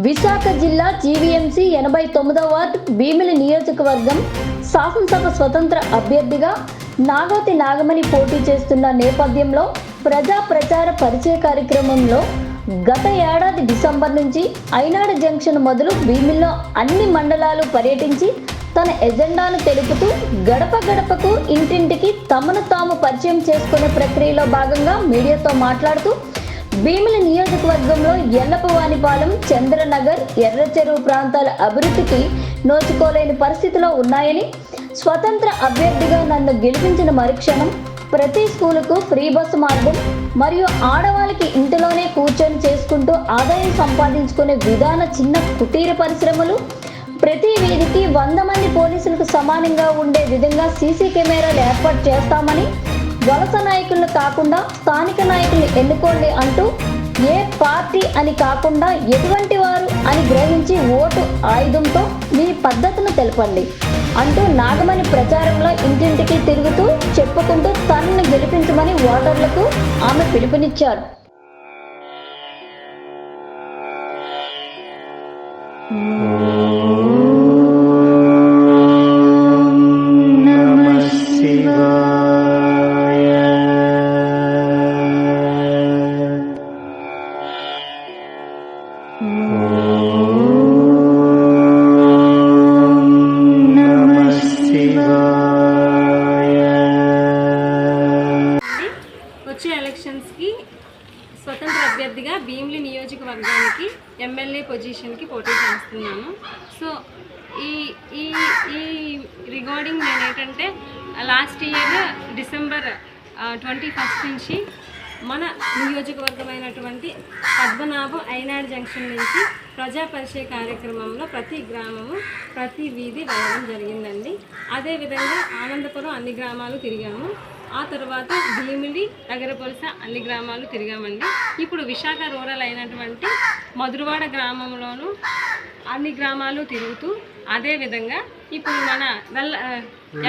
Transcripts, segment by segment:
విశాఖ జిల్లా GVMC 89వ ward Bheemili నియోజకవర్గం శాసనసభ స్వతంత్ర అభ్యర్థిగా నాగోతి నాగమణి పోటీ చేస్తున్న నేపథ్యంలో ప్రజా ప్రచార పరిచయ కార్యక్రమంలో గత ఏడాది డిసెంబర్ నుంచి ఐనాడు జంక్షన్ మొదలు భీమిలిలో అన్ని మండలాలు పర్యటించి తన ఎజెండాను తెలుపుతూ గడప గడపకు ఇంటింటికి తమను తాము పరిచయం చేసుకునే ప్రక్రియలో భాగంగా మీడియాతో మాట్లాడుతూ భీమిలి నియోజకవర్గంలో ఎల్లపవానిపాలెం, చంద్రనగర్, ఎర్రచెరువు ప్రాంతాల అభివృద్ధికి నోచుకోలేని పరిస్థితిలో ఉన్నాయని, స్వతంత్ర అభ్యర్థిగా నన్ను గెలిపించిన మరుక్షణం ప్రతి స్కూలుకు ఫ్రీ బస్సు మార్గం మరియు ఆడవాళ్ళకి ఇంటిలోనే కూర్చొని చేసుకుంటూ ఆదాయం సంపాదించుకునే విధాన చిన్న కుటీర పరిశ్రమలు, ప్రతి వీధికి 100 మంది పోలీసులకు సమానంగా ఉండే విధంగా సీసీ కెమెరాలు ఏర్పాటు చేస్తామని, వలస నాయకులను కాకుండా స్థానిక నాయకులను ఎన్నుకోండి అంటూ ఏ పార్టీ అని కాకుండా ఎటువంటి వారు అని గ్రహించి ఓటు ఆయుధంతో మీ పద్ధతిని తెలపండి అంటూ నాగమణి ప్రచారంలో ఇంటింటికి తిరుగుతూ చెప్పుకుంటూ తనను గెలిపించమని ఓటర్లకు ఆమె పిలుపునిచ్చారు. వచ్చే ఎలక్షన్స్కి స్వతంత్ర అభ్యర్థిగా భీమిలి నియోజకవర్గానికి ఎమ్మెల్యే పొజిషన్కి పోటీ చేస్తున్నాను. సో ఈ ఈ ఈ రిగార్డింగ్ నేను ఏంటంటే లాస్ట్ ఇయర్ డిసెంబర్ 21 నుంచి మన నియోజకవర్గమైనటువంటి పద్మనాభం ఐనాడు జంక్షన్ నుంచి ప్రజా పరిచయ కార్యక్రమంలో ప్రతి గ్రామము ప్రతి వీధి వెళ్ళడం జరిగిందండి. అదేవిధంగా ఆనందపురం అన్ని గ్రామాలు తిరిగాము. ఆ తర్వాత భీమిలి, నగరపొలస అన్ని గ్రామాలు తిరిగామండి. ఇప్పుడు విశాఖ రూరల్ అయినటువంటి మధురవాడ గ్రామంలోనూ అన్ని గ్రామాలు తిరుగుతూ, అదేవిధంగా ఇప్పుడు మన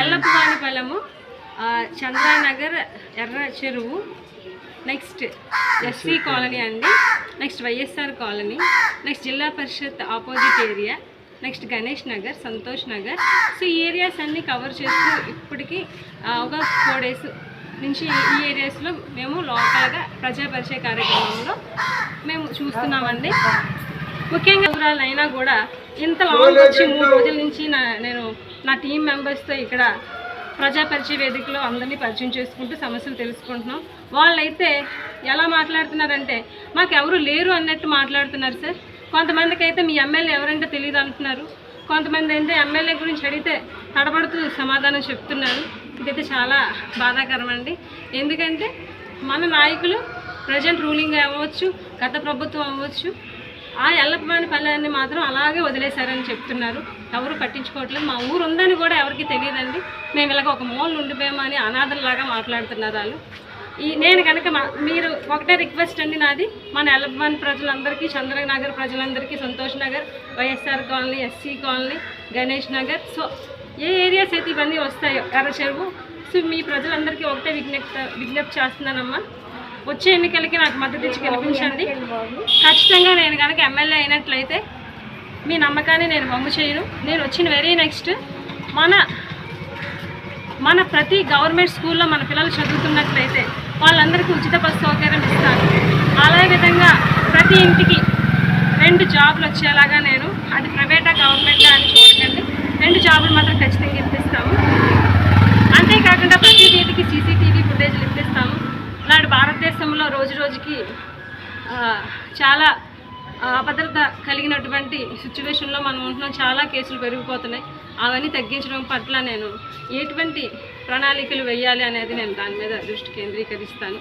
ఎల్లపవానిపాలెము, Chandranagar, Erra Cheruvu, next SC colony అండి, next YSR colony, next zilla parishad opposite area, next Ganesh Nagar, Santosh Nagar. So ఈ ఏరియాస్ అన్నీ కవర్ చేస్తూ ఇప్పటికీ ఒక 4 డేస్ నుంచి ఈ ఏరియాస్లో మేము లోకల్గా ప్రజా పరిచయ కార్యక్రమంలో మేము చూస్తున్నామండి. ముఖ్యంగా అయినా కూడా ఇంత లాంగ్ వచ్చి 3 రోజుల నుంచి నేను నా టీం మెంబర్స్తో ఇక్కడ ప్రజా పరిచయ వేదికలో అందరినీ పరిచయం చేసుకుంటూ సమస్యలు తెలుసుకుంటున్నాం. వాళ్ళైతే ఎలా మాట్లాడుతున్నారంటే మాకు ఎవరు లేరు అన్నట్టు మాట్లాడుతున్నారు సార్. కొంతమందికి అయితే మీ ఎమ్మెల్యే ఎవరంటే తెలియదు అంటున్నారు. కొంతమంది అయితే ఎమ్మెల్యే గురించి అడిగితే తడబడుతూ సమాధానం చెప్తున్నారు. ఇదైతే చాలా బాధాకరం అండి. ఎందుకంటే మన నాయకులు ప్రజెంట్ రూలింగ్ అవ్వచ్చు, గత ప్రభుత్వం అవ్వచ్చు, ఆ ఎల్లపవానిపాలెన్ని మాత్రం అలాగే వదిలేశారని చెప్తున్నారు. ఎవరు పట్టించుకోవట్లేదు. మా ఊరు ఉందని కూడా ఎవరికి తెలియదండి. మేము ఇలాగ ఒక మూలన ఉండిపోయామని అనాథలాగా మాట్లాడుతున్నారు వాళ్ళు. నేను కనుక మీరు ఒకటే రిక్వెస్ట్ అండి నాది, మన ఎల్లపవాని ప్రజలందరికీ, చంద్రనగర్ ప్రజలందరికీ, Santosh Nagar, YSR colony, SC colony, Ganesh Nagar, so ఏ ఏరియాస్ అయితే ఇవన్నీ వస్తాయో, ఎర్ర చెరువు, సో మీ ప్రజలందరికీ ఒకటే విజ్ఞప్తి చేస్తున్నానమ్మా, వచ్చే ఎన్నికలకి నాకు మద్దతు ఇచ్చి గెలిపించండి. ఖచ్చితంగా నేను కనుక ఎమ్మెల్యే అయినట్లయితే మీ నమ్మకాన్ని నేను వమ్ము చేయను. నేను వచ్చిన వెరీ నెక్స్ట్ మన ప్రతి గవర్నమెంట్ స్కూల్లో మన పిల్లలు చదువుతున్నట్లయితే వాళ్ళందరికీ ఉచిత బస్సు సౌకర్యం ఇస్తాను. అదేవిధంగా ప్రతి ఇంటికి 2 జాబులు వచ్చేలాగా నేను, అది ప్రైవేటా గవర్నమెంటా అని చూడకండి, 2 జాబులు మాత్రం ఖచ్చితంగా ఇప్పిస్తాము. అంతేకాకుండా ప్రతి వీధికి సీసీటీవీ ఫుటేజ్లు ఇప్పిస్తాము. నాడు భారతదేశంలో రోజు రోజుకి చాలా అభద్రత కలిగినటువంటి సిచ్యువేషన్లో మనం ఉంటున్నాం. చాలా కేసులు పెరిగిపోతున్నాయి. అవన్నీ తగ్గించడం పట్ల నేను ఎటువంటి ప్రణాళికలు వేయాలి అనేది నేను దాని మీద దృష్టి కేంద్రీకరిస్తాను.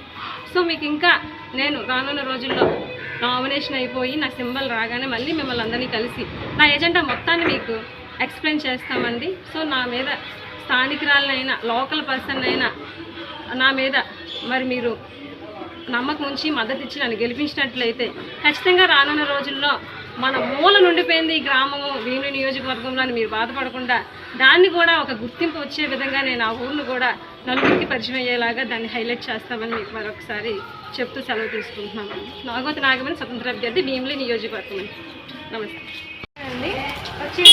సో మీకు ఇంకా నేను రానున్న రోజుల్లో నామినేషన్ అయిపోయి నా సింబల్ రాగానే మళ్ళీ మిమ్మల్ని అందరినీ కలిసి నా ఎజెండా మొత్తాన్ని మీకు ఎక్స్ప్లెయిన్ చేస్తామండి. సో నా మీద స్థానికురాలనైనా లోకల్ పర్సన్ అయినా నా మీద మరి మీరు నమ్మకం ఉంచి మద్దతు ఇచ్చి నన్ను గెలిపించినట్లయితే ఖచ్చితంగా రానున్న రోజుల్లో మన మూల నుండిపోయింది ఈ గ్రామము భీమిలి నియోజకవర్గంలో అని మీరు బాధపడకుండా దాన్ని కూడా ఒక గుర్తింపు వచ్చే విధంగా నేను ఆ ఊరిని కూడా నలుగురికి పరిచయం అయ్యేలాగా దాన్ని హైలైట్ చేస్తామని మీకు మరొకసారి చెప్తూ సెలవు తీసుకుంటున్నాము. నాగోతి నాగమణి స్వతంత్ర అభ్యర్థి భీమిలి నియోజకవర్గం అండి. నమస్తే అండి. వచ్చే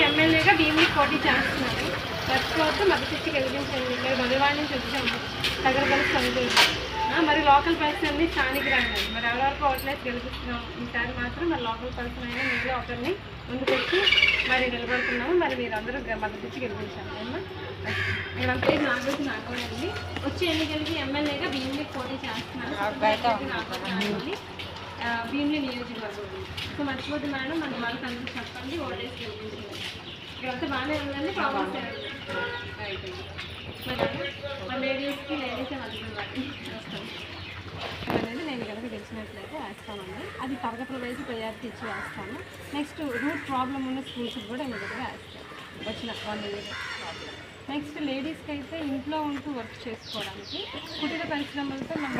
ఎమ్మెల్యేగా భీమిలి పోటీ చేస్తున్నారు. మర్చిపోతే మద్దతు కలిగించండి. మీరు మొదటివాడి నుంచి వచ్చాము తగరపల్లి సంతోషం. మరి లోకల్ పర్సన్ అన్ని స్థానిక రండి. మరి ఎవరెవరికి ఓట్లేసి గెలిపిస్తున్నాం. ఈసారి మాత్రం మరి లోకల్ పర్సన్ అయినా మీరు ఒకరిని ముందుకొచ్చి మరి నిలబడుతున్నాము. మరి మీరు అందరూ మద్దతు ఇచ్చి గెలిపించాలి అమ్మా. మన పేరు నాగోతి నాగమణి. వచ్చే ఎన్నికలకి ఎమ్మెల్యేగా భీమిలి పోటీ చేస్తున్నారు. భీమిలి నియోజకవర్గం. సో మర్చిపోతే మేడం మన వాళ్ళకి అందరూ చెప్పండి, ఓటేసి గెలిపించాలి. ఇక్కడంతా బాగానే ఉందండి. ప్రాబ్లమ్స్ మరి లేడీస్కి వస్తాం అనేది నేను కనుక తెలిసినట్లయితే వేస్తామండి. అది తరగతుల వైపు ప్రయారిటీ ఇచ్చి వేస్తాను. నెక్స్ట్ రూట్ ప్రాబ్లం ఉన్న స్కూల్స్కి కూడా మీ దగ్గర వేస్తాను వచ్చిన 1 ఇయర్. నెక్స్ట్ లేడీస్కి అయితే ఇంట్లో ఉంటూ వర్క్ చేసుకోవడానికి కుటీర పరిశ్రమలతో మనం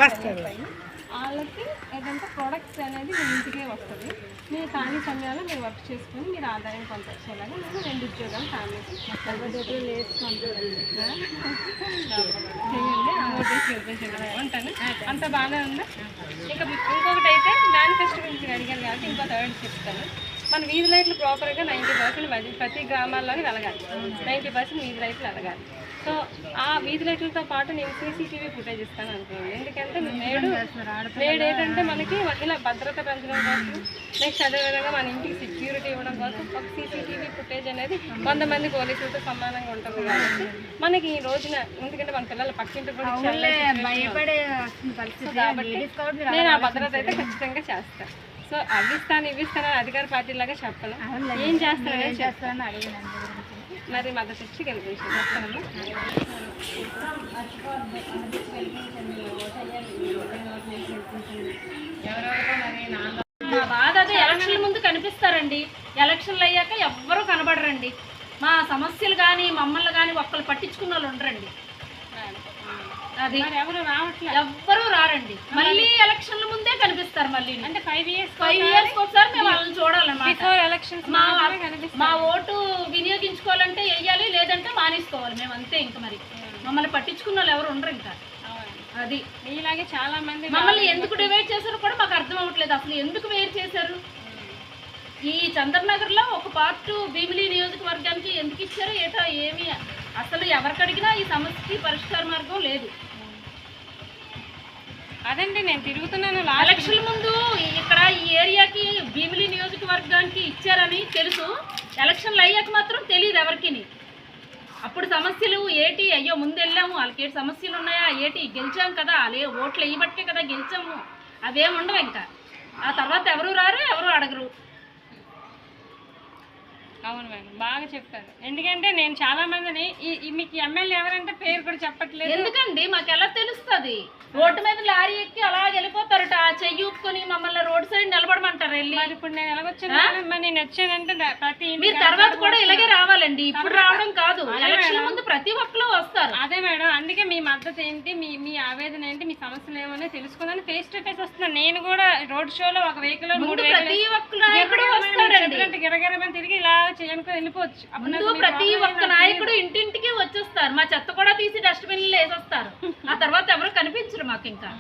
వాళ్ళకి ఏదంటే ప్రొడక్ట్స్ అనేది మీ ఇంటికే వస్తుంది. మీరు ఖాళీ సమయాల్లో మీరు వర్క్ చేసుకొని మీరు ఆదాయం కొంత వచ్చేలాగా నేను 2 ఉద్యోగాలు ఫ్యామిలీకి చేయండి. ఉంటాను. అంత బాగానే ఉందా? ఇంకా ఇంకొకటి అయితే మేనిఫెస్టో గురించి అడిగాను కాబట్టి ఇంకో 3rd చెప్తాను. మన వీధి లైట్లు ప్రాపర్గా 90% ప్రతి గ్రామాల్లోని వెలగాలి. 90% వీధి లైట్లు వెలగాలి. సో ఆ వీధి లైట్లతో పాటు నేను సీసీటీవీ ఫుటేజ్ ఇస్తాను అనుకున్నాను. ఎందుకంటే నేడు ఏంటంటే మనకి ఇలా భద్రత పెంచడం కోసం, నెక్స్ట్ అదేవిధంగా మన ఇంటికి సెక్యూరిటీ ఇవ్వడం కోసం ఒక సీసీటీవీ ఫుటేజ్ అనేది 100 మంది పోలీసులతో సమానంగా ఉంటుంది కాబట్టి మనకి ఈ రోజున, ఎందుకంటే మన పిల్లల పక్కింటి కూడా నేను ఆ భద్రత అయితే ఖచ్చితంగా చేస్తాను. సో అవి ఇస్తాను అధికార పార్టీ లాగా చెప్పను. ఏం చేస్తానని అడిగిన మరి మద్దతు ఇచ్చి గెలిపించాను. చెప్తానమ్మా. మా బాధ అదే ఎలక్షన్ల ముందు కనిపిస్తారండి. ఎలక్షన్లు అయ్యాక ఎవ్వరూ కనబడరండి. మా సమస్యలు కానీ మమ్మల్ని కానీ ఒక్కరు పట్టించుకున్న వాళ్ళు ఉండరండి. అది ఎవరు రావట్లేదు, ఎవ్వరూ రారండి. మళ్ళీ ఎలక్షన్ల ముందే కనిపిస్తారు. మళ్ళీ అంటే 5 years ఒకసారి మేము వాళ్ళని చూడాలన్నమాట. ఎలక్షన్స్ మా ఓటు వినియోగించుకోవాలంటే వెయ్యాలి, లేదంటే మానేసుకోవాలి. మేము అంతే. ఇంకా మరి మమ్మల్ని పట్టించుకున్న వాళ్ళు ఎవరు ఉండరు. ఇంకా అది ఇలాగే చాలా మంది మమ్మల్ని ఎందుకు డివైడ్ చేశారో కూడా మాకు అర్థం అవ్వట్లేదు. అసలు ఎందుకు వేరు చేశారు? ఈ చంద్రనగర్లో ఒక పార్ట్ భీమిలి నియోజకవర్గానికి ఎందుకు ఇచ్చారో ఏటో ఏమి అసలు ఎవరికి అడిగినా ఈ సమస్యకి పరిష్కార మార్గం లేదు. అదండి నేను తిరుగుతున్నాను. ఎలక్షన్ల ముందు ఇక్కడ ఈ ఏరియాకి భీమిలి నియోజకవర్గానికి ఇచ్చారని తెలుసు. ఎలక్షన్లు అయ్యాక మాత్రం తెలియదు ఎవరికి. అప్పుడు సమస్యలు ఏటి, అయ్యో ముందు వెళ్ళాము వాళ్ళకి ఏటి సమస్యలు ఉన్నాయా, ఏటి గెలిచాం కదా, అలే ఓట్లు వేయబట్టే కదా గెలిచాము, అవేమి ఉండవు. ఇంకా ఆ తర్వాత ఎవరు రారు, ఎవరు అడగరు. అవును మేడం, బాగా చెప్పారు. ఎందుకంటే నేను చాలా మందిని మీకు ఎమ్మెల్యే ఎవరంటే పేరు కూడా చెప్పట్లేదు. ఎందుకండి మాకు ఎలా తెలుస్తుంది? రోడ్డు మీద లారీ ఎక్కి అలా వెళ్ళిపోతారట, చెయ్యి ఊపుకొని మమ్మల్ని రోడ్ సైడ్ నిలబడమంటారు వెళ్ళి. మరి ఇప్పుడు నేను ఎలాగొచ్చాను, నేను వచ్చానంటే ప్రతి మీరు తర్వాత కూడా ఇలాగే రావాలండి. ఇప్పుడు రావడం కాదు, ఎలక్షన్ ముందు ప్రతి ఒక్కరు వస్తారు. అదే మేడం, అందుకే మీ మద్దతు ఏంటి, మీ ఆవేదన ఏంటి, మీ సమస్యలు ఏమో తెలుసుకుందని ఫేస్ టు ఫేస్ వస్తున్నాను. నేను కూడా రోడ్ షోలో ఒక వెహికల్ 3 గిరగిరమని తిరిగి ఇలా చేయనుకో వెళ్ళిపోవచ్చు. ప్రతి ఒక్క నాయకుడు ఇంటింటికి వచ్చేస్తారు. మా చెత్త కూడా తీసి డస్ట్బిన్లు వేసేస్తారు. ఆ తర్వాత ఎవరు కనిపించరు మాకు. ఇంకా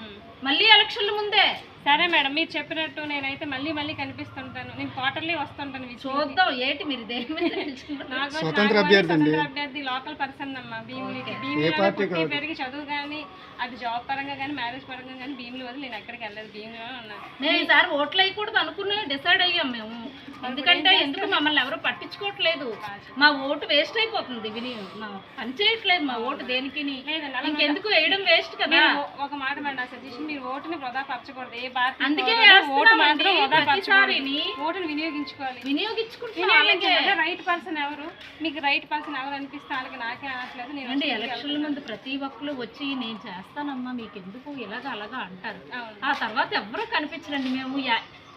మళ్ళీ ఎలక్షన్ల ముందే. సరే మేడం, మీరు చెప్పినట్టు నేనైతే మళ్ళీ కనిపిస్తుంటాను. నేను క్వార్టర్లీ వస్తుంటాను. చూద్దాం ఏంటి మీరు దేని మీద స్వతంత్ర అభ్యర్థి లోకల్ పర్సన్ అమ్మా. భీమిలి పెరిగి చదువు కానీ అది జాబ్ పరంగా కానీ మ్యారేజ్ పరంగా కానీ భీమిలి వదిలి నేను ఎక్కడికి వెళ్ళలేదు. భీమిలిలో ఉన్నాను. నేను ఈసారి ఓట్లు వేయకూడదు అనుకుని డిసైడ్ అయ్యాం మేము. ఎందుకంటే ఎందుకు మమ్మల్ని ఎవరు పట్టించుకోవట్లేదు. మా ఓటు వేస్ట్ అయిపోతుంది. పని చేయట్లేదు మా ఓటు దేనికి. ఇంకెందుకు వేయడం వేస్ట్ కదా. ఒక మాట మేడం, సజెషన్, మీరు ఓటుని వృధా పరచకూడదు. అందుకే ఓటు మాత్రం ఓటుని వినియోగించుకుంటే రైట్ పర్సన్ ఎవరు, మీకు రైట్ పర్సన్ ఎవరు అనిపిస్తే వాళ్ళకి నాకే అనట్లేదు. నేను ఎలక్షన్ల ముందు ప్రతి ఒక్కరు వచ్చి నేను చేస్తానమ్మా మీకు ఎందుకు ఇలాగ అలాగా అంటారు. ఆ తర్వాత ఎవరు కనిపించరండి. మేము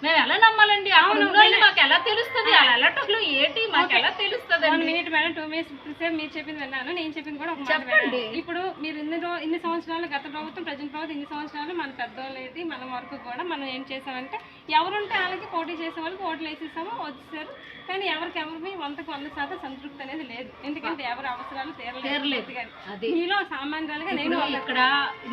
మేము ఎలా నమ్మాలండి? అక్కడ ఉన్నోళ్ళు మాకు ఎలా తెలుస్తుంది? అలా వెళ్ళటంలో ఏంటి మాకు ఎలా తెలుస్తుంది? 1 minute మేడం, 2 minutes సేపు మీరు చెప్పింది విన్నాను, నేను చెప్పింది కూడా ఒక మాట చెప్పండి. వినండి. ఇప్పుడు మీరు ఇన్ని సంవత్సరాలు, గత ప్రభుత్వం ప్రజెంట్ ప్రభుత్వం ఇన్ని సంవత్సరాలు మన పెద్దవాళ్ళు ఏంటి మన వరకు కూడా మనం ఏం చేసామంటే ఎవరుంటే వాళ్ళకి పోటీ చేసే వాళ్ళకి ఓట్లు వేసేసాము, వచ్చేసారు. కానీ ఎవరికి 100% సంతృప్తి అనేది లేదు. ఎందుకంటే ఎవరి అవసరాలు తీరలేదు. అది మీలో సామాన్యులుగా నేను ఇక్కడ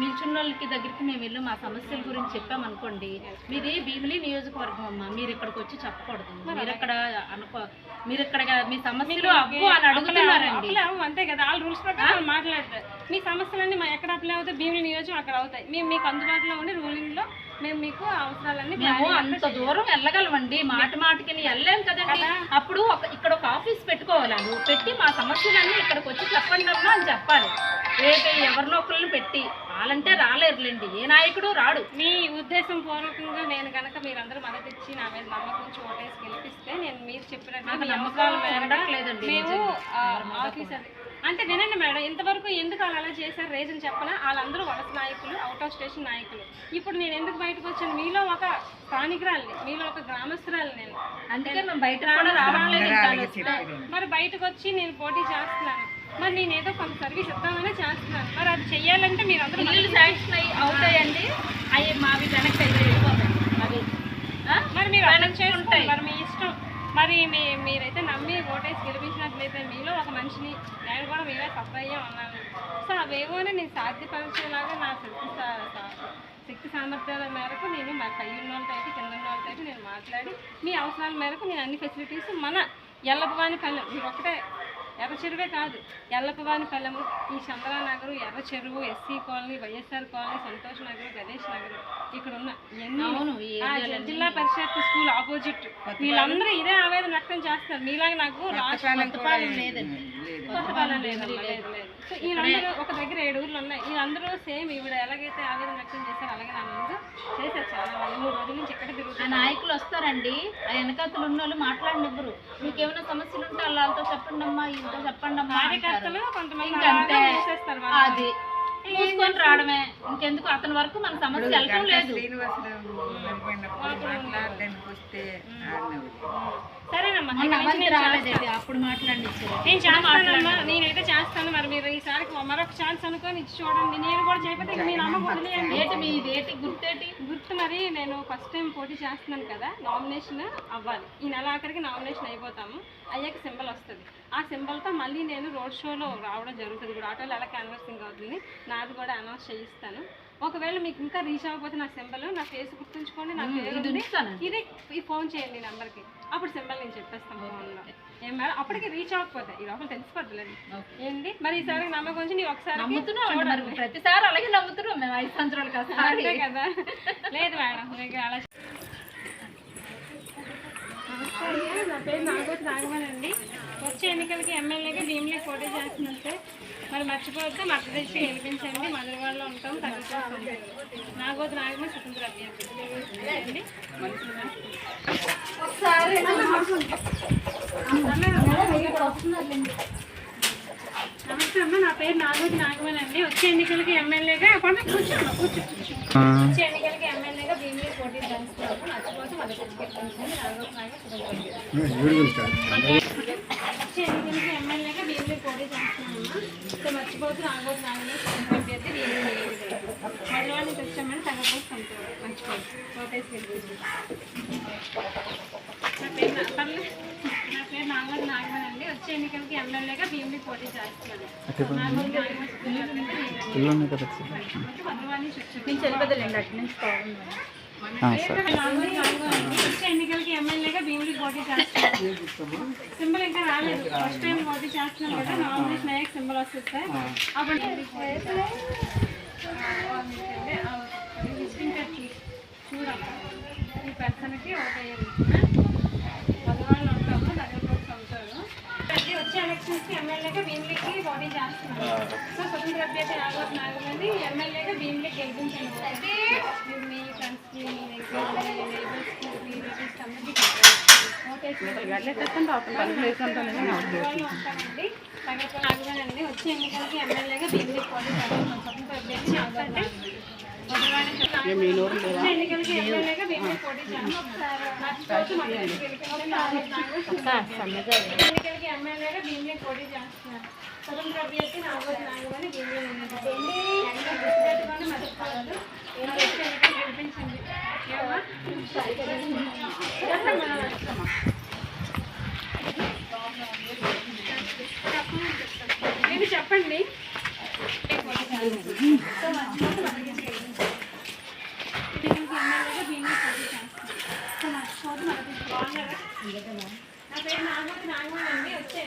నిల్చున్న వాళ్ళకి దగ్గరికి మేము వెళ్ళి మా సమస్యల గురించి చెప్పామనుకోండి, మీది భీమిలి నియోజకవర్గం అమ్మా, మీరు ఇక్కడికి వచ్చి చెప్పకూడదు. మీరు ఇక్కడ మీ సమస్యలు అవ్వు అని అడుగుతున్నారండి. అంతే కదా, వాళ్ళ రూల్స్ ప్రకారం మాట్లాడతారు. మీ సమస్యలన్నీ ఎక్కడ అప్లై అవుతాయి? భీమిలి నియోజకవర్గం అక్కడ అవుతాయి. మేము మీకు అందుబాటులో ఉండి రూలింగ్ లో మేము మీకు అవసరాలన్నీ మేము అంత దూరం వెళ్ళగలమండి, మాటికి వెళ్ళలేం కదండి. అప్పుడు ఇక్కడ ఒక ఆఫీస్ పెట్టుకోవాలి, పెట్టి మా సమస్యలన్నీ ఇక్కడికి వచ్చి చెప్పండి అమ్మా అని చెప్పాలి. రేపు ఎవరినో ఒకరిని పెట్టి వాళ్ళంటే రాలేరులేండి, ఏ నాయకుడు రాడు. మీ ఉద్దేశం పూర్వకంగా నేను కనుక మీరందరూ మద్దతు ఇచ్చి నా మీద నమ్మకం ఉంచి ఓటేసి గెలిపిస్తే నేను మీరు చెప్పినట్టు మేము ఆఫీసర్ అంటే వినండి మేడం, ఇంతవరకు ఎందుకు వాళ్ళు అలా చేశారు రీజన్ చెప్పనా? వాళ్ళందరూ వలస నాయకులు, అవుట్ ఆఫ్ స్టేషన్ నాయకులు. ఇప్పుడు నేను ఎందుకు బయటకు వచ్చాను? మీలో ఒక స్థానికురాలని, మీలో ఒక గ్రామస్తురాలు నేను, అందుకే మేము బయట రావట్లేదు. మరి బయటకు వచ్చి నేను పోటీ చేస్తున్నాను, మరి నేను ఏదో కొంత సర్వీస్ ఇద్దామనే చేస్తున్నాను. మరి అది చెయ్యాలంటే మీరు అందరూ బిల్లులు శాంక్షన్ అవుతాయండి, అవి మావి వెనక్కి అయితే వెళ్ళిపోతాయి. అది మరి మీరు వెనక్కి చేసుకుంటాయి, మరి మీ ఇష్టం. మరి మీరైతే నమ్మి ఓటేసి గెలిపించినట్లయితే మీలో ఒక మనిషిని నేను కూడా మీరే సఫర్ అయ్యే ఉన్నాను. సో అవేవోనే నేను సాధ్యపరిచేలాగా నా శక్తి సామర్థ్యాల మేరకు నేను మా పై ఉన్న వాళ్ళతో కింద ఉన్న వాళ్ళతో నేను మాట్లాడి మీ అవసరాల మేరకు నేను అన్ని ఫెసిలిటీస్ మన ఎల్లపవానిపల్లెం, మీరు ఒకటే ఎర్ర చెరువే కాదు, ఎల్లపవానిపల్లెము, ఈ చంద్రనగర్, ఎర్ర చెరువు, SC colony, YSR colony, Santosh Nagar, Ganesh Nagar, ఇక్కడ ఉన్న జిల్లా పరిషత్ స్కూల్ ఆపోజిట్ వీళ్ళందరూ ఇదే ఆవేదన వ్యక్తం చేస్తారు. మీలాగా నాకు కొత్తపాలెం లేదండి, కొత్తపాలెం లేదు. సో వీళ్ళందరూ ఒక దగ్గర 7 ఊర్లు ఉన్నాయి. వీళ్ళందరూ సేమ్ ఈవిడ ఎలాగైతే ఆవేదన వ్యక్తం చేశారు అలాగే నా ముందు చేశారు. చాలా మంది 3 రోజుల నుంచి ఇక్కడ తిరుగుతారు. నాయకులు వస్తారండి, ఆ వెనకాతలు ఉన్న వాళ్ళు మాట్లాడినప్పుడు మీకు ఏమైనా సమస్యలు ఉంటే వాళ్ళతో చెప్పండి అమ్మా, ఇంతో చెప్పండి అమ్మా. కార్యకర్తలు కొంతమంది అది చూసుకొని రావడమే, ఇంకెందుకు అతని వరకు మన సమస్య వెళ్ళటం లేదు. సరేనమ్మా, అప్పుడు మాట్లాడి నేను చేస్తానమ్మా, నేనైతే చేస్తాను. మరి మీరు ఈసారి మరొక ఛాన్స్ అనుకొని ఇచ్చి చూడండి. నేను కూడా చేయకపోతే మీ నమ్మకం వదిలేయండి. మీదేటి గుర్తు మరి నేను ఫస్ట్ టైం పోటీ చేస్తున్నాను కదా, నామినేషన్ అవ్వాలి. ఈ నెల ఆఖరికి నామినేషన్ అయిపోతాము, అయ్యాక సింబల్ వస్తుంది. ఆ సింబల్తో మళ్ళీ నేను రోడ్ షోలో రావడం జరుగుతుంది. ఇప్పుడు ఆటోలో ఎలా క్యాన్వర్సింగ్ అవుతుంది, నాది కూడా అనౌన్స్ చేయిస్తాను. ఒకవేళ మీకు ఇంకా రీచ్ అవ్వకపోతే నా సింబల్, నా ఫేస్ గుర్తుంచుకోండి, నా పేరు ఇది ఫోన్ చేయండి ఈ నెంబర్కి, అప్పుడు సింబల్ నేను చెప్పేస్తాను ఫోన్లో. ఏం మేడం అప్పటికి రీచ్ అవ్వకపోతే ఈ లోపల తెలిసిపోద్దులేదు ఏంటి. మరి ఈసారి నమ్మకం వచ్చి నీవు ఒకసారి నమ్ముతున్నాం, ప్రతిసారి అలాగే నమ్ముతున్నాం మేము 5 సంవత్సరాలు అంతే కదా. లేదు మేడం మీకు అలా. నా పేరు నాగోతి నాగమనండి. వచ్చే ఎన్నికలకి ఎమ్మెల్యేగా భీమిలి పోటీ చేస్తున్నాను సార్. మరి మర్చిపోతే మట్ట తెచ్చి గెలిపించండి. మధురవాడలో ఉంటాం, తగ్గిపోతాం. నాగోతి నాగమని స్వతంత్ర అభ్యర్థి అండి. నమస్తే అమ్మ, నా పేరు నాగోతి నాగమనండి. వచ్చే ఎన్నికలకి ఎమ్మెల్యేగా వచ్చే ఎన్నికలకి ఎమ్మెల్యేగా భీమిలి పోటీ చేస్తున్నాము. మర్చిపోతే మధ్య గెలిపించండి. నాగోతి వచ్చే ఎన్నికలకి ఎమ్మెల్యేగా భీమిలి పోటీ చేస్తున్నామమ్మా. సో మర్చిపోతే నాగోతి నాగమని స్వతంత్ర అభ్యర్థి మధురవాడ నుంచి వచ్చామని తగ్గపోతే సంతోషం. మర్చిపోతే ఓటేసి గెలిపించండి. నా పేరు నాగోతి నాగమన్ అండి. వచ్చే ఎన్నికలకి ఎమ్మెల్యేగా భీమిలి పోటీ చేస్తున్నాను. నాగోతి నాగమన్ వచ్చే ఎన్నికలకి ఎమ్మెల్యేగా భీమిలి పోటీ చేస్తున్నాను. సింబల్ ఇంకా రాలేదు, ఫస్ట్ టైం పోటీ చేస్తున్నాం కదా, నామినేషన్ అయ్యాక సింబల్ వస్తుంది సార్. అప్పుడు విజిటింగ్ కార్డ్ చూడమ్మా, ఈ పర్సన్కి ఓటేయాలి. మధురవాడలో ఉంటాము, దగ్గరలోకి ఉంటారు. వచ్చే ఎలక్షన్స్కి ఎమ్మెల్యేగా భీమిలికి పోటీ చేస్తున్నాను. సో స్వతంత్ర అభ్యర్థి నాగోతి నాగమని ఎమ్మెల్యేగా భీమిలికి గెలిపించండి. మీరు మీ ఫ్రెండ్స్కి, మీ నైబర్స్కి, మీ రిలేటివ్స్కి అందరికీ ఉంటామండి. తగ్గ నాగమనండి. వచ్చే ఎన్నికలకి ఎమ్మెల్యేగా భీమిలికి పోటీ చేస్తున్నాం. స్వతంత్ర అభ్యర్థి అంటే ఎన్నికలకి ఎమ్మెల్యేగా భీమిలి పోటీ చేస్తున్నారు. మర్చిపోతూ ఎన్నికలకి ఎమ్మెల్యేగా భీమిలి పోటీ చేస్తున్నారు. స్వతంత్ర అభ్యర్థి నాగోతి నాగమణి భీమిలి గుర్తుపెట్టుకొని మర్చిపోవద్దు. ఎన్నికలు గెలిపించండి. మీరు చెప్పండి. నా పేరు నాగోతి నాగమణి అండి. వచ్చే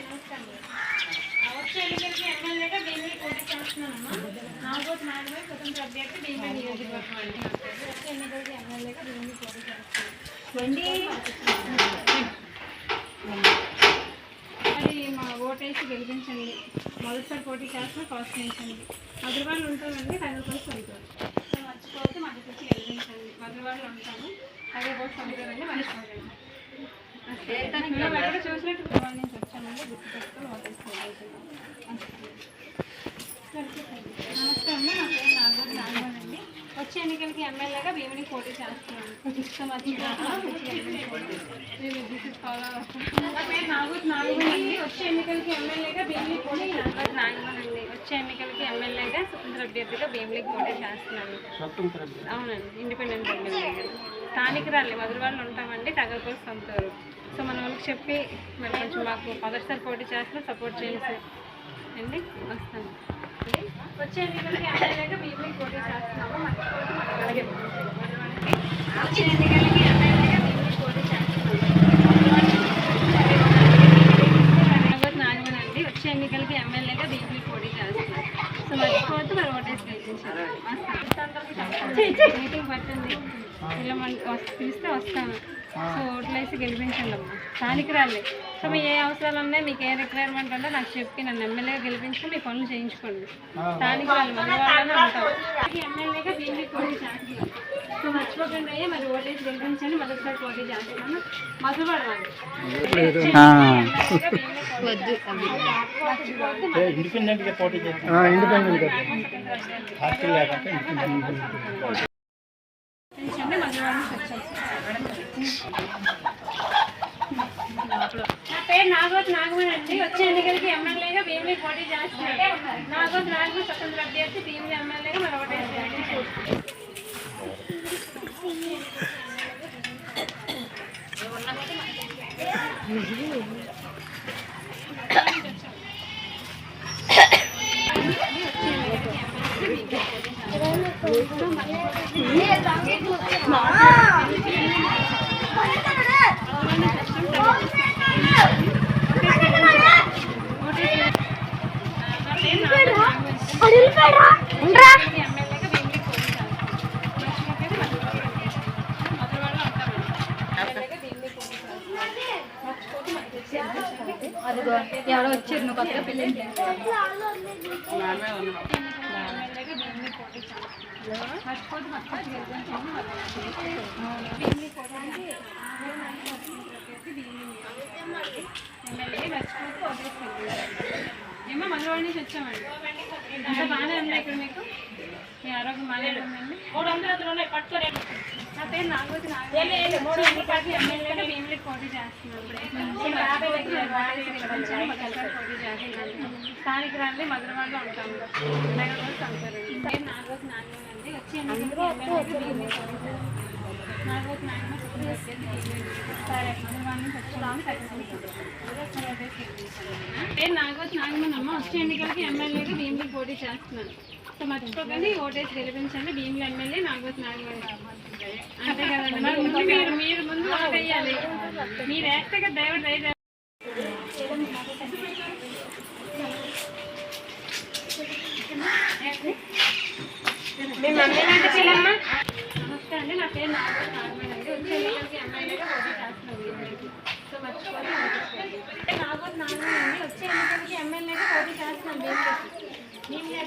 ఎన్నికలకి ఎమ్మెల్యేగా భీమిలి పోటీ చేస్తున్నానమ్మా. నాగోతి నాగమణి స్వతంత్ర అభ్యర్థి భీమిలి నియోజకవర్గం అండి. వచ్చే ఎన్నికలకి ఎమ్మెల్యేగా భీమిలి పోటీ చేస్తున్నాను. మరి మా ఓటేసి గెలిపించండి. మొదటిసారి పోటీ చేస్తున్నా ప్రోత్సహించండి. మధురవాళ్ళు ఉంటామండి, తగ్గపోసి ఉంటారు. సో మర్చిపోతే మద్దతు వచ్చి గెలిపించండి. మధురవాళ్ళు ఉంటాము, తగ్గపోసి ఉంటారండి. మర్చిపోకండి. మేము ఎక్కడ చూసినట్టు మధురవాళ్ళ నుంచి వచ్చామండి. గుర్తుపెట్టుకొని ఓటేసి గెలిపించండి. నమస్తే అమ్మ, నా పేరు నాగోతి నాగమణి అండి. వచ్చే ఎన్నికలకి ఎమ్మెల్యేగా భీమిలి పోటీ చేస్తున్నాను. సో నా పేరు నాగోతి నాగమణి అండి. వచ్చే ఎన్నికలకి ఎమ్మెల్యేగా భీమిలి పోటీ నాగోతి నాగమణి అండి. వచ్చే ఎన్నికలకి ఎమ్మెల్యేగా స్వతంత్ర అభ్యర్థిగా భీమిలికి పోటీ చేస్తున్నాను. అవునండి, ఇండిపెండెంట్ ఎమ్మెల్యేగా. స్థానికురాలి మధురవాళ్ళు ఉంటామండి, తగ్గపోసి పంపుతారు. సో మన వాళ్ళకి చెప్పి మరి కొంచెం మాకు మొదటిసారి పోటీ చేస్తున్నా సపోర్ట్ చేసి అండి వస్తాను. వచ్చే ఎన్నికలకి ఎమ్మెల్యేగా భీమిలికి పోటీ చేస్తున్నాము. అలాగే వచ్చే ఎన్నికలకి ఎమ్మెల్యేగా భీమిలికి పోటీ చేస్తున్నాము. నాగమణి అండి. వచ్చే ఎన్నికలకి ఎమ్మెల్యేగా భీమిలికి పోటీ చేస్తున్నాం. సో మర్చిపోతే మరి ఓటేసి గెలిపించారు. మీటింగ్ పట్టింది, పిలిస్తే వస్తాను. సో ఓట్లు వేసి గెలిపించండి అమ్మా. స్థానికురాలి. సో మీ ఏ అవసరాలు ఉన్నాయి, మీకు ఏ రిక్వైర్మెంట్ ఉందో నాకు చెప్పి నన్ను ఎమ్మెల్యేగా గెలిపించి మీ పనులు చేయించుకోండి. స్థానికురాలు మన వాళ్ళనే ఉంటాం. ఎమ్మెల్యేగా భీమిలికి పోటీ చేస్తున్నాం. సో మర్చిపోకుండా అయ్యే మరి ఓటేసి గెలిపించండి. మొదటిసారి పోటీ చేస్తున్నాను. మధువాడమండి. ఇండిపెండెంట్ గా పోటీ చేస్తాం. నా పేరు నాగోతి నాగమణి అండి. వచ్చే ఎన్నికలకి ఎమ్మెల్యేగా భీమిలి పోటీ చేస్తున్నాను. నాగోతి నాగమణి స్వతంత్ర అభ్యర్థి భీమిలి ఎమ్మెల్యేగా మరి ఓటేసి ఎవరో వచ్చారు నువ్వు కొత్తగా పెళ్ళి ఏమో మధురవాడ నుంచి వచ్చామండి. అంతా బాగానే ఉంది ఇక్కడ మీకు, మీ ఆరోగ్యం బాగానే ఉందండి. నా పేరు నాగోతి నాగమణి. ఎమ్మెల్యేగా భీమిలికి పోటీ చేస్తున్నాను. పోటీ చేస్తున్నాను. స్థానికురాలి మధురవాడలో ఉంటాము, నగరంలో సంతారండి. పేరు నాగోతి నాగమణి అండి. వచ్చి ఎన్నికలకి ఎమ్మెల్యేగా భీమిలికి పోటీ చేస్తున్నాను. నాగోతి నాగమణి మధురవాడ నుంచి వచ్చాము. పేరు నాగోతి నాగమణి అమ్మ. వచ్చే ఎన్నికలకి ఎమ్మెల్యేగా భీమిలికి పోటీ చేస్తున్నాను. సో మర్చిపోకండి, ఓటేసి గెలిపించండి. భీమిలి ఎమ్మెల్యే నాగోతి నాగమణి. అంతే కదండి. మరి ముందు మీరు ముందు ఓటు వేయాలి. మీరు వేస్తే దేవుడు రైతు. మీ మమ్మీ అంటే చెల్లమ్మ. నమస్తే అండి, నా పేరు నాగోతి నాగమణి అండి. వచ్చే ఎన్నికలకి ఎమ్మెల్యేగా పోటీ చేస్తున్నాను. సో మర్చిపోతే నాగోతి నాగమణి అండి. వచ్చే ఎన్నికలకి ఎమ్మెల్యేగా పోటీ చేస్తున్నాను. భీమిలి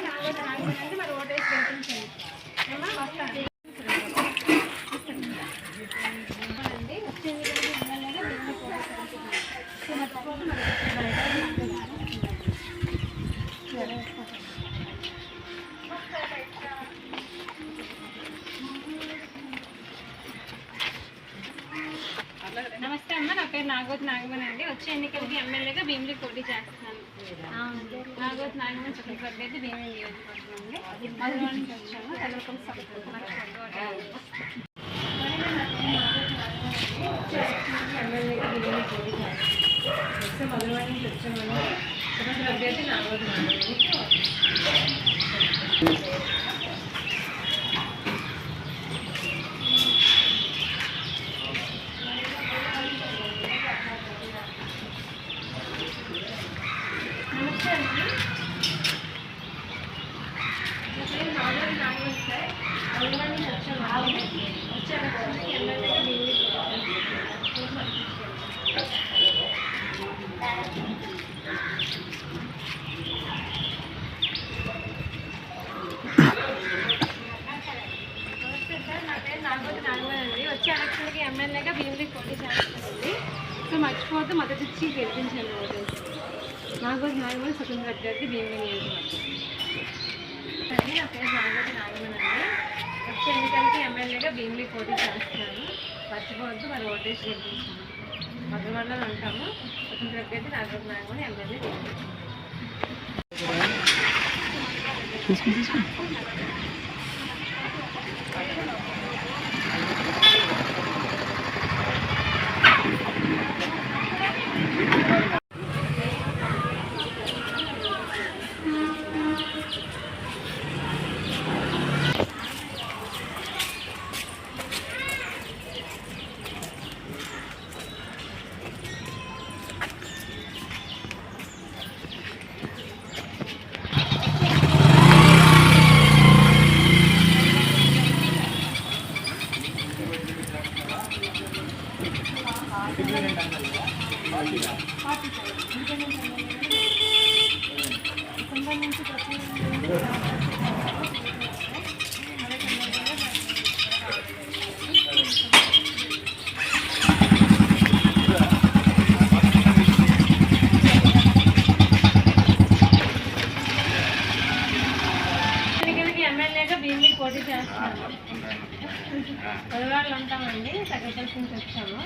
నాగోతి నాగమణి అంటే మరి ఓటేసి గెలిపించండి. ఏమా వస్తాను. నమస్తే అమ్మ, నా పేరు నాగవతి నాగమణి అండి. వచ్చే ఎన్నికలకి ఎమ్మెల్యేగా భీమిలి పోటీ చేస్తున్నాను. నాగవతి నాగమణి సెకండ్ అభ్యర్థి భీమిలి నియోజకవర్గం అండి. మధురవాడ నుంచి వచ్చాము. చంద్రకం ఎమ్మెల్యేగా భీమిలి పోటీ చేస్తాను. మధురవాడ నుంచి వచ్చామండి. సెకండ్ అభ్యర్థి నాగవతి నాగమణి. వచ్చే ఎలక్షన్కి ఎమ్మెల్యేగా భీమిలి పోటీ చేస్తానండి. సో మర్చిపోతే మద్దతు ఇచ్చి గెలిపించాను. నాగవతి నాగమణి స్వతంత్ర అభ్యర్థి భీమిలి నియోజకవర్గం. నా పేరు నాగవతి నాగమణి అండి. వచ్చే ఎన్నికలకి ఎమ్మెల్యేగా భీమిలి పోటీ చేస్తున్నాను. మర్చిపోవద్దు, మరి ఓటేసి గెలిపించాను. మధురవాడలో ఉంటాము. స్వతంత్ర అభ్యర్థి నాగవతి నాగమణి ఎమ్మెల్యే భీమిలి. ఎమ్మెల్యేగా భీమిలి పోటీ చేస్తున్నాను. మధురవాడలో ఉంటామండి. సెక్రటరీ నుంచి వచ్చాము.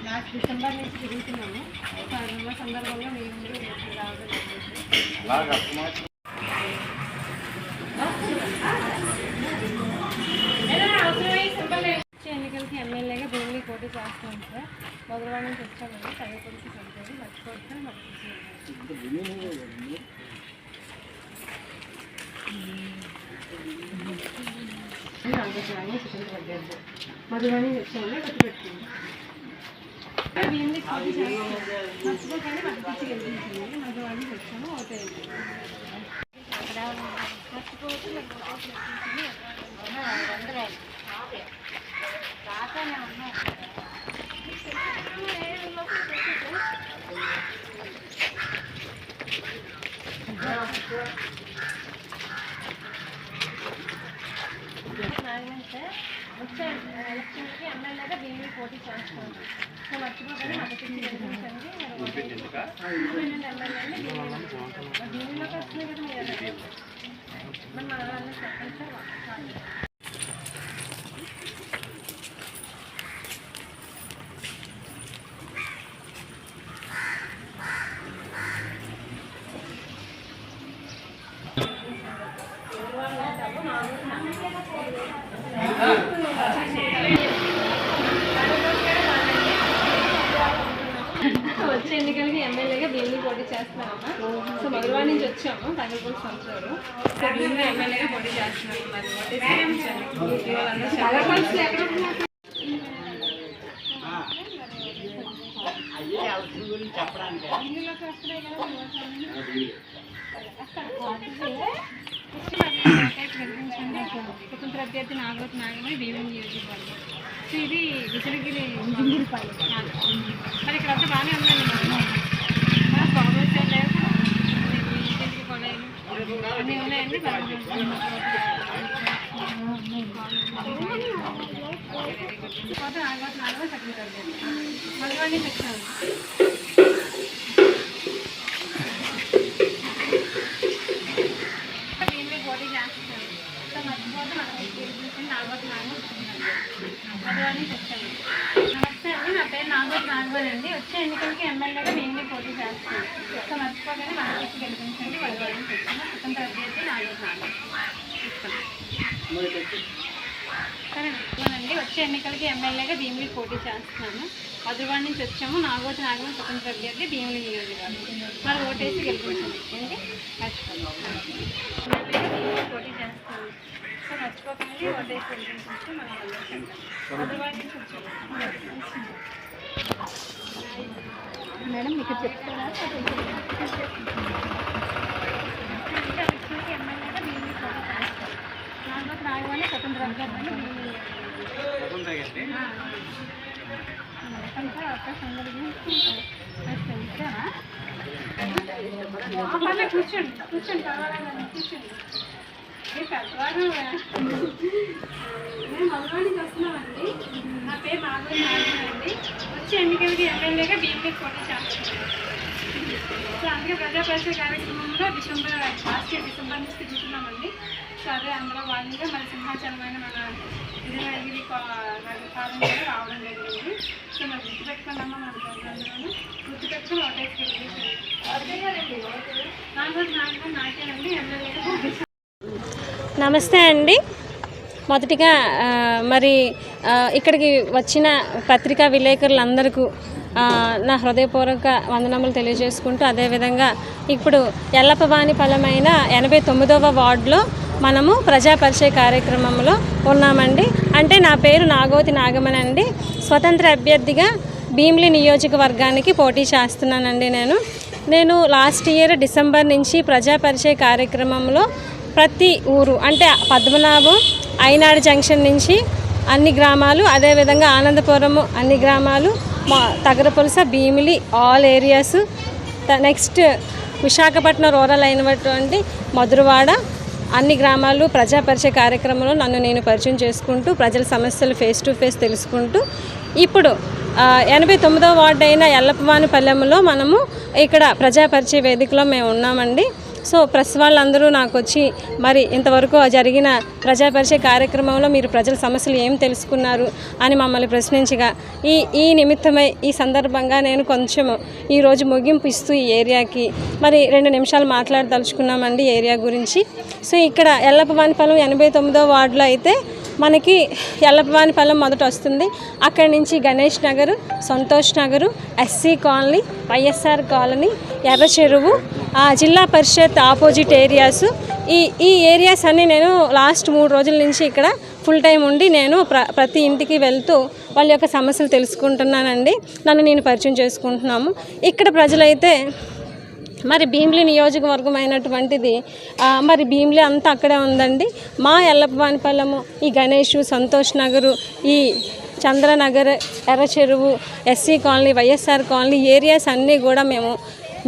లాస్ట్ డిసెంబర్ నుంచి తిరుగుతున్నాము. సందర్భంగా మేము రావడం వచ్చే ఎన్నికలకి ఎమ్మెల్యేగా భీమిలి పోటీ చేస్తున్నాం సార్. మధురవాడ నుంచి వచ్చామండి. సెక్రటరీ సరిపోయి మర్చిపోతే మధురవాణి వచ్చాము. గుర్తుపెట్టుకుంది భీమిలి పోటీ చేస్తాము. మర్చిపోకండి, మర్చిపించి గెలిపించండి. మధురవాణి వచ్చాము. ఓటేయండి. మర్చిపోతే రాగానే ఉన్నారు. వచ్చే ఎలక్షన్కి ఎమ్మెల్యేగా భీమిలి పోటీ చేస్తాను. సో మర్చిపోకండి, మద్దతు గెలిపించండి. ఎమ్మెల్యేని భీమిలిలోకి వస్తున్నాయి కదా మీరు. మరి మన వాళ్ళని చెప్పండి సార్. వచ్చే ఎన్నికలకి ఎమ్మెల్యేగా భీమిలి పోటీ చేస్తున్నామమ్మా. సో మధురవాడ నుంచి వచ్చాము. తగ్గపూడి సంవత్సరాలు. సో భీమిలి ఎమ్మెల్యేగా పోటీ చేస్తున్నాము. మరి వాళ్ళందరూ చాలా కలిసి ఎక్కడ స్వతంత్ర అభ్యర్థి నాగవతి నాగమణి భీమిలి నియోజకవర్గం. సో ఇది విజయగిరి ఇంజినీర్పాలెం. మరి ఇక్కడ అంతా బాగానే ఉందండి. కాంగ్రెస్ ఇంటికి కొడాయిలు అన్నీ ఉన్నాయండి. నాగవతి నాగమణి స్వతంత్ర అభ్యర్థి మధురవాడ నుంచి వచ్చాను. భీమిలి పోటీ చేస్తున్నాను. సో మర్చిపోతే మనకి నాగవతి నాగమణి మధురవాడ నుంచి వచ్చాను. నమస్తే అండి, నా పేరు నాగవతి నాగోతి నాగమనండి. వచ్చే ఎన్నికలకి ఎమ్మెల్యేగా నేను పోటీ చేస్తున్నాను. సో మర్చిపోగానే నాగోతి గెలిపించండి. వాళ్ళ నుంచి వచ్చిన స్వతంత్ర అభ్యర్థి నాగోతి నాగమన్. సరే అండి, వచ్చే ఎన్నికలకి ఎమ్మెల్యేగా భీమిలి పోటీ చేస్తున్నాను. మధురవాడ నుంచి వచ్చాము. నాగోతి నాగమన్ స్వతంత్ర అభ్యర్థి భీమిలి నియోజకవర్గం. మరి ఓటేసి గెలిపించండి. ఏంటి మర్చిపోకండి. ఎమ్మెల్యేగా భీమిలి పోటీ చేస్తున్నాను. సో మర్చిపోకండి, ఓటేసి గెలిపించండి. మనం మధురవాడ నుంచి వచ్చాము. మేడం మీకు చెప్తారా? ఎమ్మెల్యేగా భీమిలి పోటీ చేస్తాను. నాగోతి నాగమన్ స్వతంత్ర అభ్యర్థి కూర్చోండి కూర్చోండి పర్వాలేదండి కూర్చోండి. మేము మధురవాడికి వస్తున్నామండి. నా పేరు నాగోతి నాగమన్ అండి. వచ్చే ఎన్నికలకి ఎమ్మెల్యేగా భీమిలి పోటీ చేస్తున్నాను. సో అందుకే ప్రజా పరిషత్ కార్యక్రమంలో లాస్ట్ ఇయర్ డిసెంబర్ నుంచి తిరుగుతున్నామండి. సో అదే అందులో భాగంగా మన సింహాచలమైన మన విజయనగరి కాలం కూడా రావడం జరిగింది. సో మరి గుర్తుపెట్టుకున్నామా మన ప్రోగ్రాంలోనూ గుర్తుపెట్టుకుని ఓటేసి నాగోతి నాగమన్ నాకేనండి ఎమ్మెల్యేగా. నమస్తే అండి. మొదటిగా మరి ఇక్కడికి వచ్చిన పత్రికా విలేకరులందరికీ నా హృదయపూర్వక వందనములు తెలియజేసుకుంటూ, అదేవిధంగా ఇప్పుడు ఎల్లప్పవానిపల్లమైన 89వ వార్డులో మనము ప్రజా పరిచయ కార్యక్రమంలో ఉన్నామండి. అంటే నా పేరు నాగోతి నాగమన్ అండి. స్వతంత్ర అభ్యర్థిగా భీమిలి నియోజకవర్గానికి పోటీ చేస్తున్నానండి. నేను లాస్ట్ ఇయర్ డిసెంబర్ నుంచి ప్రజా పరిచయ కార్యక్రమంలో ప్రతి ఊరు అంటే పద్మనాభం, ఐనాడు జంక్షన్ నుంచి అన్ని గ్రామాలు, అదేవిధంగా ఆనందపురము అన్ని గ్రామాలు, Tagarapulasa, Bheemili all areas, next Visakhapatnam rural అయినటువంటి మధురవాడ అన్ని గ్రామాలు ప్రజా పరిచయ కార్యక్రమంలో నన్ను నేను పరిచయం చేసుకుంటూ ప్రజల సమస్యలు ఫేస్ టు ఫేస్ తెలుసుకుంటూ ఇప్పుడు 89వ వార్డు అయిన ఎల్లప్పవానిపల్లెంలో మనము ఇక్కడ ప్రజా పరిచయ వేదికలో మేము ఉన్నామండి. సో ప్రెస్ వాళ్ళందరూ నాకు వచ్చి మరి ఇంతవరకు జరిగిన ప్రజా పరిచయ కార్యక్రమంలో మీరు ప్రజల సమస్యలు ఏం తెలుసుకున్నారు అని మమ్మల్ని ప్రశ్నించగా ఈ నిమిత్తమై ఈ సందర్భంగా నేను కొంచెం ఈరోజు ముగింపు ఇస్తూ ఈ ఏరియాకి మరి 2 నిమిషాలు మాట్లాడదలుచుకున్నామండి ఏరియా గురించి. సో ఇక్కడ ఎల్లప్పవానిపల్లెం 89వ వార్డులో అయితే మనకి ఎల్లప్పవానిపల్లెం మొదట వస్తుంది. అక్కడి నుంచి Ganesh Nagar, Santosh Nagar, SC colony, YSR colony, ఎర్ర చెరువు, జిల్లా పరిషత్ ఆపోజిట్ ఏరియాస్, ఈ ఏరియాస్ అన్నీ నేను లాస్ట్ 3 రోజుల నుంచి ఇక్కడ ఫుల్ టైం ఉండి నేను ప్రతి ఇంటికి వెళ్తూ వాళ్ళ యొక్క సమస్యలు తెలుసుకుంటున్నానండి. నన్ను నేను పరిచయం చేసుకుంటున్నాము. ఇక్కడ ప్రజలైతే మరి భీమిలి నియోజకవర్గం అయినటువంటిది మరి భీమిలి అంతా అక్కడే ఉందండి. మా ఎల్లప్పవానిపల్లెము, ఈ గణేష్, సంతోష్ నగరు, ఈ చంద్రనగర్, ఎర్ర చెరువు, SC colony, YSR colony areas అన్నీ కూడా మేము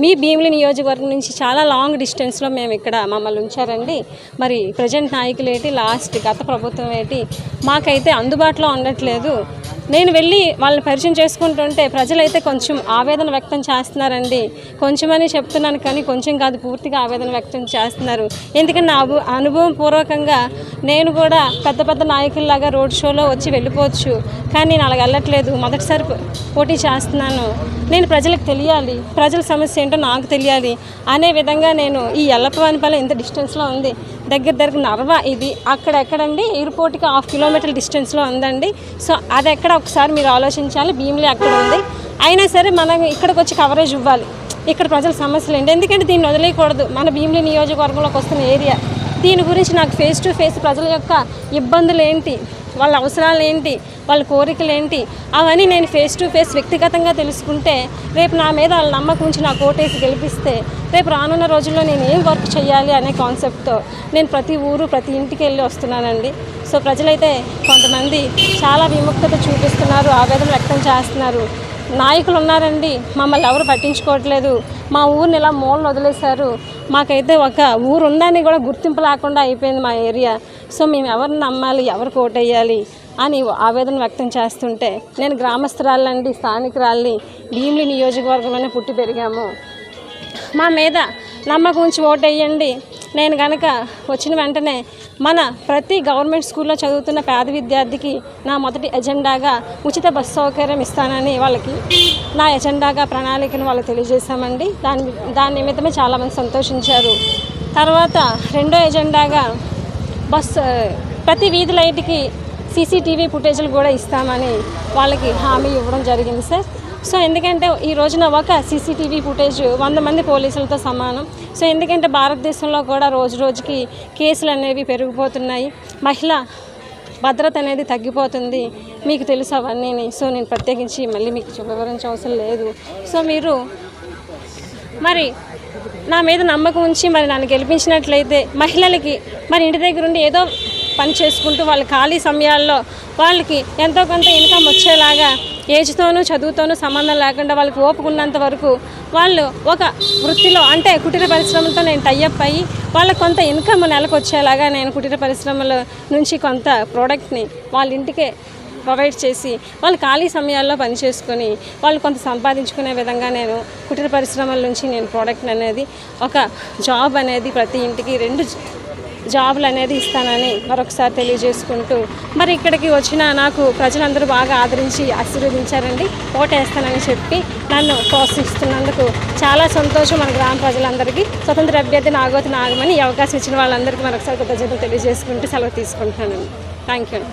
మీ భీమిలి నియోజకవర్గం నుంచి చాలా లాంగ్ డిస్టెన్స్లో మేము ఇక్కడ మమ్మల్ని ఉంచారండి. మరి ప్రజెంట్ నాయకులు ఏంటి, లాస్ట్ గత ప్రభుత్వం ఏంటి, మాకైతే అందుబాటులో ఉండట్లేదు. నేను వెళ్ళి వాళ్ళని పరిచయం చేసుకుంటుంటే ప్రజలైతే కొంచెం ఆవేదన వ్యక్తం చేస్తున్నారండి. కొంచెమని చెప్తున్నాను కానీ కొంచెం కాదు, పూర్తిగా ఆవేదన వ్యక్తం చేస్తున్నారు. ఎందుకంటే నా అనుభవం పూర్వకంగా నేను కూడా పెద్ద పెద్ద నాయకుల్లాగా రోడ్ షోలో వచ్చి వెళ్ళిపోవచ్చు, కానీ నేను అలా వెళ్ళట్లేదు. మొదటిసారి పోటీ చేస్తున్నాను. నేను ప్రజలకు తెలియాలి, ప్రజల సమస్య ఏంటో నాకు తెలియాలి అనే విధంగా నేను ఈ ఎల్లప్పవానిపల్లెం ఇంత డిస్టెన్స్లో ఉంది. దగ్గర నర్వ ఇది అక్కడెక్కడండి ఎయిర్పోర్ట్కి 1/2 కిలోమీటర్ల డిస్టెన్స్లో ఉందండి. సో అది ఎక్కడ ఒకసారి మీరు ఆలోచించాలి. భీమిలి అక్కడ ఉంది, అయినా సరే మనం ఇక్కడికి వచ్చి కవరేజ్ ఇవ్వాలి. ఇక్కడ ప్రజల సమస్యలు ఏంటి, ఎందుకంటే దీన్ని వదిలేయకూడదు. మన భీమిలి నియోజకవర్గంలోకి వస్తున్న ఏరియా, దీని గురించి నాకు ఫేస్ టు ఫేస్ ప్రజల యొక్క ఇబ్బందులు ఏంటి, వాళ్ళ అవసరాలు ఏంటి, వాళ్ళ కోరికలు ఏంటి, అవన్నీ నేను ఫేస్ టు ఫేస్ వ్యక్తిగతంగా తెలుసుకుంటే రేపు నా మీద వాళ్ళ నమ్మకం ఉంచి నాకు ఓటేసి గెలిపిస్తే రేపు రానున్న రోజుల్లో నేను ఏం వర్క్ చేయాలి అనే కాన్సెప్ట్తో నేను ప్రతి ఊరు ప్రతి ఇంటికి వెళ్ళి వస్తున్నానండి. సో ప్రజలైతే కొంతమంది చాలా విముక్తత చూపిస్తున్నారు, ఆవేదన వ్యక్తం చేస్తున్నారు. నాయకులు ఉన్నారండి, మమ్మల్ని ఎవరు పట్టించుకోవట్లేదు, మా ఊరిని ఇలా మూలను వదిలేశారు, మాకైతే ఒక ఊరు ఉందని కూడా గుర్తింపు లేకుండా అయిపోయింది మా ఏరియా. సో మేము ఎవరిని నమ్మాలి, ఎవరికి ఓటేయాలి అని ఆవేదన వ్యక్తం చేస్తుంటే నేను గ్రామస్తురాళ్ళండి, స్థానికురాల్ని, భీమిలి నియోజకవర్గంలోనే పుట్టి పెరిగాము. మా మీద నమ్మకం ఉంచి ఓటేయండి, నేను కనుక వచ్చిన వెంటనే మన ప్రతి గవర్నమెంట్ స్కూల్లో చదువుతున్న పేద విద్యార్థికి నా మొదటి ఎజెండాగా ఉచిత బస్సు సౌకర్యం ఇస్తానని వాళ్ళకి నా ఎజెండాగా ప్రణాళికను వాళ్ళకి తెలియజేశామండి. దాని నిమిత్తమే చాలామంది సంతోషించారు. తర్వాత రెండో ఎజెండాగా ప్రతి వీధి లైట్కి సీసీటీవీ ఫుటేజ్లు కూడా ఇస్తామని వాళ్ళకి హామీ ఇవ్వడం జరిగింది సార్. సో ఎందుకంటే ఈ రోజున ఒక సీసీటీవీ ఫుటేజ్ 100 మంది పోలీసులతో సమానం. సో ఎందుకంటే భారతదేశంలో కూడా రోజు రోజుకి కేసులు అనేవి పెరిగిపోతున్నాయి, మహిళా భద్రత అనేది తగ్గిపోతుంది, మీకు తెలుసు అవన్నీ. సో నేను ప్రత్యేకించి మళ్ళీ మీకు వివరించే అవసరం లేదు. సో మీరు మరి నా మీద నమ్మకం ఉంచి మరి నన్ను గెలిపించినట్లయితే మహిళలకి మరి ఇంటి దగ్గర ఉండి ఏదో పని చేసుకుంటూ వాళ్ళ ఖాళీ సమయాల్లో వాళ్ళకి ఎంతో కొంత ఇన్కమ్ వచ్చేలాగా ఏజ్తోనూ చదువుతోనూ సంబంధం లేకుండా వాళ్ళకి ఓపుకున్నంత వరకు వాళ్ళు ఒక వృత్తిలో అంటే కుటీర పరిశ్రమలతో నేను టైఅప్ అయ్యి వాళ్ళకి కొంత ఇన్కమ్ నెలకు వచ్చేలాగా నేను కుటీర పరిశ్రమల నుంచి కొంత ప్రోడక్ట్ని వాళ్ళ ఇంటికే ప్రొవైడ్ చేసి వాళ్ళు ఖాళీ సమయాల్లో పని చేసుకొని వాళ్ళు కొంత సంపాదించుకునే విధంగా నేను కుటీర పరిశ్రమల నుంచి నేను ప్రోడక్ట్ అనేది ఒక జాబ్ అనేది ప్రతి ఇంటికి 2 జాబులు అనేది ఇస్తానని మరొకసారి తెలియజేసుకుంటూ మరి ఇక్కడికి వచ్చిన నాకు ప్రజలందరూ బాగా ఆదరించి ఆశీర్వదించారండి. ఓటేస్తానని చెప్పి నన్ను ప్రోత్సహిస్తున్నందుకు చాలా సంతోషం. మన గ్రామ ప్రజలందరికీ స్వతంత్ర అభ్యర్థి నాగోతి నాగమణి ఈ అవకాశం ఇచ్చిన వాళ్ళందరికీ మరొకసారి కృతజ్ఞతలు తెలియజేసుకుంటూ సెలవు తీసుకుంటున్నానండి. Thank you.